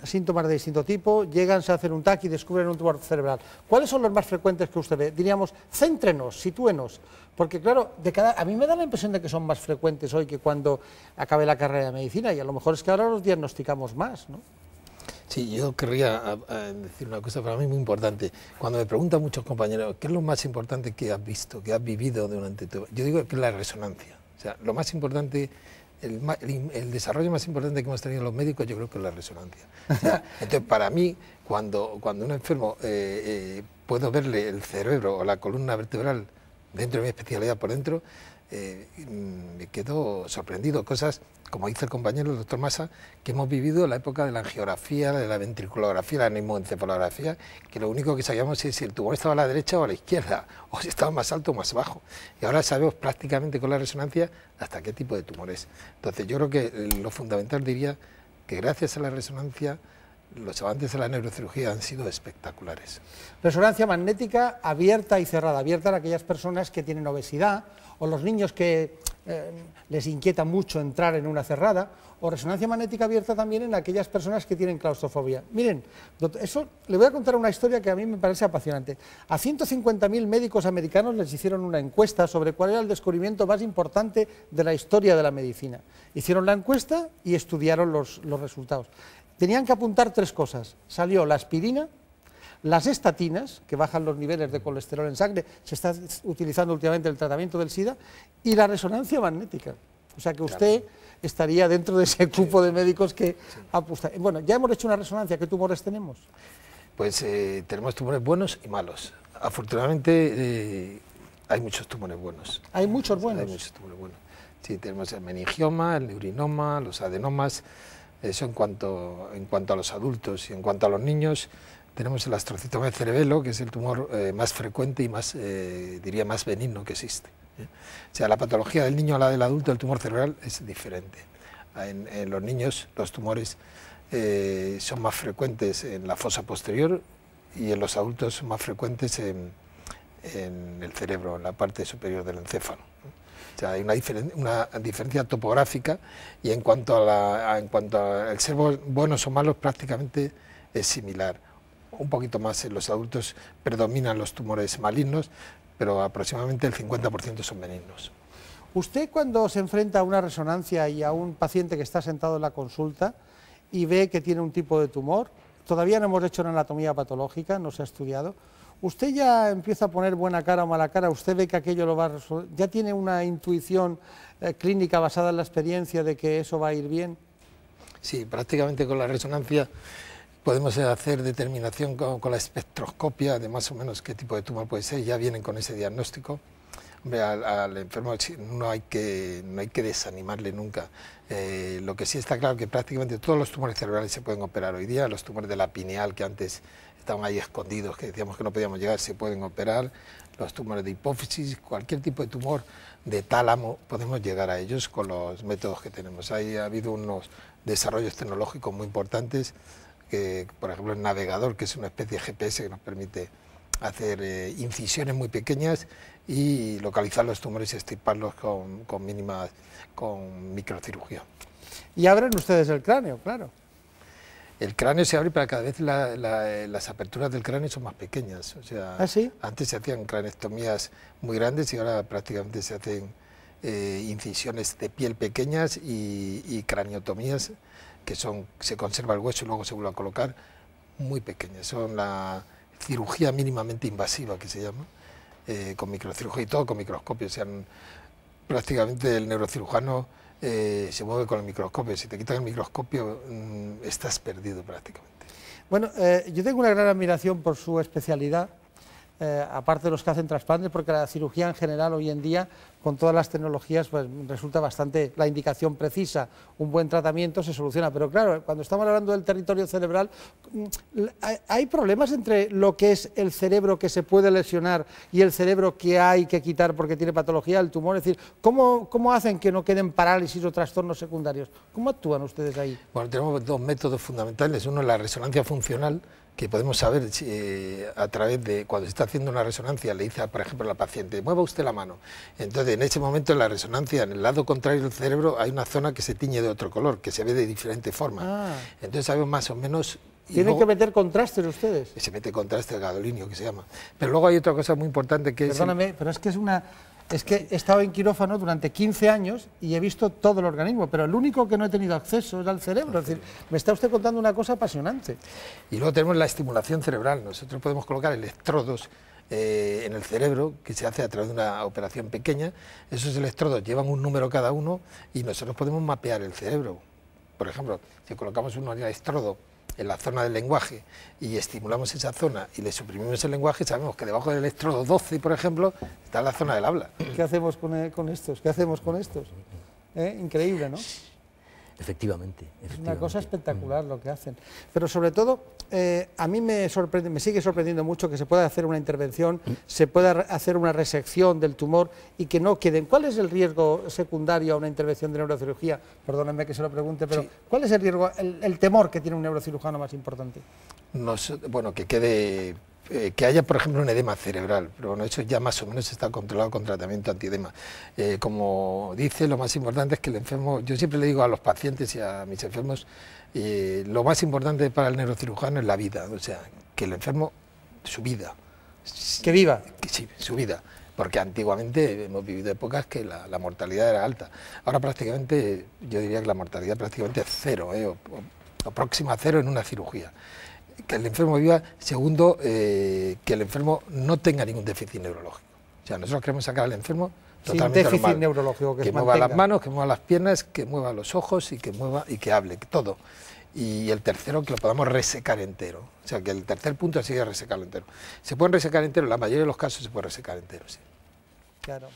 síntomas de distinto tipo, llegan, se hacen un TAC y descubren un tumor cerebral. ¿Cuáles son los más frecuentes que usted ve? Diríamos, céntrenos, sitúenos, porque claro, a mí me da la impresión de que son más frecuentes hoy que cuando acabe la carrera de medicina, y a lo mejor es que ahora los diagnosticamos más, ¿no? Sí, yo querría decir una cosa para mí muy importante. Cuando me preguntan muchos compañeros, ¿qué es lo más importante que has visto, que has vivido durante todo? Yo digo que es la resonancia. O sea, lo más importante, el desarrollo más importante que hemos tenido los médicos, yo creo que es la resonancia. O sea, entonces, para mí, cuando un enfermo puedo verle el cerebro o la columna vertebral dentro de mi especialidad por dentro, me quedo sorprendido. Cosas, como dice el compañero, el doctor Massa, que hemos vivido la época de la angiografía, de la ventriculografía, la aneumoencefalografía, que lo único que sabíamos es si el tumor estaba a la derecha o a la izquierda, o si estaba más alto o más bajo. Y ahora sabemos prácticamente con la resonancia hasta qué tipo de tumor es. Entonces yo creo que lo fundamental diría que gracias a la resonancia los avances de la neurocirugía han sido espectaculares. Resonancia magnética abierta y cerrada, abierta en aquellas personas que tienen obesidad, o los niños que les inquieta mucho entrar en una cerrada, o resonancia magnética abierta también en aquellas personas que tienen claustrofobia. Miren, doctor, eso le voy a contar una historia que a mí me parece apasionante. A 150.000 médicos americanos les hicieron una encuesta sobre cuál era el descubrimiento más importante de la historia de la medicina. Hicieron la encuesta y estudiaron los resultados. Tenían que apuntar 3 cosas. Salió la aspirina, las estatinas, que bajan los niveles de colesterol en sangre, se está utilizando últimamente el tratamiento del SIDA, y la resonancia magnética. O sea que usted estaría dentro de ese grupo de médicos que apuesta. Bueno, ya hemos hecho una resonancia, ¿qué tumores tenemos? Pues tenemos tumores buenos y malos. Afortunadamente hay muchos tumores buenos. ¿Hay muchos buenos? Hay muchos tumores buenos. Sí, tenemos el meningioma, el neurinoma, los adenomas. Eso en cuanto a los adultos. Y en cuanto a los niños, tenemos el astrocitoma de cerebelo, que es el tumor más frecuente y más, diría, más benigno que existe. O sea, la patología del niño a la del adulto, el tumor cerebral, es diferente. En los niños los tumores son más frecuentes en la fosa posterior y en los adultos son más frecuentes en el cerebro, en la parte superior del encéfalo. O sea, hay una diferencia topográfica, y en cuanto al ser buenos o malos prácticamente es similar. Un poquito más en los adultos predominan los tumores malignos, pero aproximadamente el 50% son benignos. Usted, cuando se enfrenta a una resonancia y a un paciente que está sentado en la consulta y ve que tiene un tipo de tumor, todavía no hemos hecho una anatomía patológica, no se ha estudiado, ¿usted ya empieza a poner buena cara o mala cara? ¿Usted ve que aquello lo va a resolver? ¿Ya tiene una intuición clínica basada en la experiencia de que eso va a ir bien? Sí, prácticamente con la resonancia podemos hacer determinación con la espectroscopia de más o menos qué tipo de tumor puede ser. Ya vienen con ese diagnóstico. Hombre, al enfermo no hay que desanimarle nunca. Lo que sí está claro que prácticamente todos los tumores cerebrales se pueden operar hoy día. Los tumores de la pineal, que antes estaban ahí escondidos, que decíamos que no podíamos llegar, se pueden operar. Los tumores de hipófisis, cualquier tipo de tumor de tálamo, podemos llegar a ellos con los métodos que tenemos. Ha habido unos desarrollos tecnológicos muy importantes, por ejemplo el navegador, que es una especie de GPS que nos permite hacer incisiones muy pequeñas y localizar los tumores y extirparlos con microcirugía. Y abren ustedes el cráneo, claro. El cráneo se abre, pero cada vez las aperturas del cráneo son más pequeñas. O sea, ¿Ah, sí? Antes se hacían craneostomías muy grandes y ahora prácticamente se hacen incisiones de piel pequeñas y craniotomías, que se conserva el hueso y luego se vuelve a colocar, muy pequeñas. Son la cirugía mínimamente invasiva, que se llama, con microcirugía y todo con microscopio. O sea, prácticamente el neurocirujano se mueve con el microscopio. Si te quitan el microscopio, estás perdido prácticamente. Bueno, yo tengo una gran admiración por su especialidad, aparte de los que hacen trasplantes, porque la cirugía en general hoy en día, con todas las tecnologías, pues resulta bastante, la indicación precisa, un buen tratamiento se soluciona, pero claro, cuando estamos hablando del territorio cerebral, hay problemas entre lo que es el cerebro que se puede lesionar y el cerebro que hay que quitar porque tiene patología, el tumor, es decir, ¿cómo hacen que no queden parálisis o trastornos secundarios? ¿Cómo actúan ustedes ahí? Bueno, tenemos 2 métodos fundamentales. Uno es la resonancia funcional, que podemos saber a través de cuando se está haciendo una resonancia, le dice, por ejemplo, a la paciente, mueva usted la mano. Entonces, en ese momento, en la resonancia, en el lado contrario del cerebro, hay una zona que se tiñe de otro color, que se ve de diferente forma. Entonces, sabemos más o menos... ¿Tienen que meter contrastes ustedes? Se mete contraste, el gadolinio, que se llama. Pero luego hay otra cosa muy importante que Perdóname, pero es que es que he estado en quirófano durante 15 años y he visto todo el organismo, pero el único que no he tenido acceso es al cerebro. Es decir, me está usted contando una cosa apasionante. Y luego tenemos la estimulación cerebral. Nosotros podemos colocar electrodos en el cerebro, que se hace a través de una operación pequeña. Esos electrodos llevan un número cada uno y nosotros podemos mapear el cerebro. Por ejemplo, si colocamos un electrodo en la zona del lenguaje y estimulamos esa zona y le suprimimos el lenguaje, sabemos que debajo del electrodo 12, por ejemplo, está la zona del habla. ¿Qué hacemos con estos? ¿Qué hacemos con estos? Increíble, ¿no? Efectivamente. Es una cosa espectacular lo que hacen. Pero sobre todo, a mí me sigue sorprendiendo mucho que se pueda hacer una intervención, se pueda hacer una resección del tumor y que no queden. ¿Cuál es el riesgo secundario a una intervención de neurocirugía? Perdónenme que se lo pregunte, pero sí. ¿Cuál es el riesgo, el temor que tiene un neurocirujano más importante? Bueno, que haya, por ejemplo, un edema cerebral, pero bueno, eso ya más o menos está controlado con tratamiento antiedema. Como dice, lo más importante es que el enfermo, yo siempre le digo a los pacientes y a mis enfermos, lo más importante para el neurocirujano es la vida, o sea, que el enfermo, su vida. Que viva. Sí, su vida, porque antiguamente hemos vivido épocas que la mortalidad era alta. Ahora prácticamente, yo diría que la mortalidad prácticamente es cero, o próxima a cero en una cirugía. Que el enfermo viva, segundo, que el enfermo no tenga ningún déficit neurológico. O sea, nosotros queremos sacar al enfermo totalmente sin déficit normal, neurológico, que mueva las manos, que mueva las piernas, que mueva los ojos y que hable, todo. Y el tercero, que lo podamos resecar entero. O sea, que el tercer punto sería resecarlo entero. Se pueden resecar entero, en la mayoría de los casos se puede resecar entero, sí. Claro.